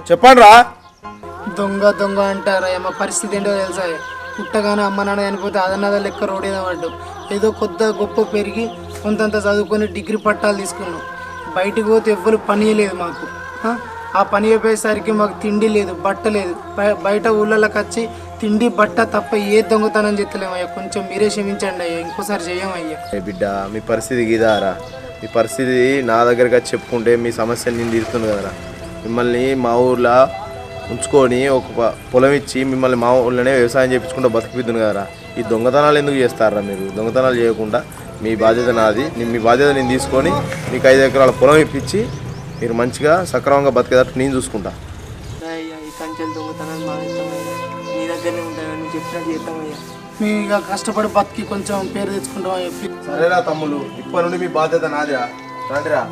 చెప్పండి రా. దొంగ దొంగ అంటారా? మా పరిస్థితి ఏంటో తెలుసా? పుట్టగానే అమ్మ నాన్న చనిపోతే అదన్నద లెక్క రోడ్ మీద పడ్డు. ఏదో కొత్త గొప్ప పెరిగి కొంతంత చదువుకొని డిగ్రీ పట్టాలు తీసుకున్నాం. బయటికి పోతే ఎవ్వరు పని లేదు మాకు. ఆ పని అయిపోయేసరికి మాకు తిండి లేదు, బట్ట లేదు. బయట ఊళ్ళలోకి వచ్చి తిండి బట్ట తప్ప ఏ దొంగతనం చెత్తలేమయ్యా. కొంచెం మీరే క్షమించండి అయ్యా, ఇంకోసారి చెయ్యమయ్యా. బిడ్డ మీ పరిస్థితి గీదారా? మీ పరిస్థితి నా దగ్గరకి వచ్చి చెప్పుకుంటే మీ సమస్యలు నేను తీరుతుంది కదరా. మిమ్మల్ని మా ఊర్లో ఉంచుకొని ఒక పొలం ఇచ్చి మిమ్మల్ని మా ఊళ్ళోనే వ్యవసాయం చేయించుకుంటూ బతికిద్దును కదరా. ఈ దొంగతనాలు ఎందుకు చేస్తారా మీరు? దొంగతనాలు చేయకుండా మీ బాధ్యత నాది, మీ బాధ్యత నేను తీసుకొని మీకు 5 ఎకరాల పొలం ఇప్పించి మీరు మంచిగా సక్రమంగా బతికేటట్టు నేను చూసుకుంటా. అయ్యా ఈ కంచెలు దొంగతనాలు మానేస్తామయ్యా, నీ దగ్గరనే ఉంటాయని నువ్వు చెప్పినట్టు చేస్తామయ్యా. మేము ఇక కష్టపడి బతికి కొంచెం పేరు తెచ్చుకుంటాం అయ్యా. సరేరా తమ్ముళ్ళు, ఇప్పటి నుండి మీ బాధ్యత నాదిరా. రండిరా.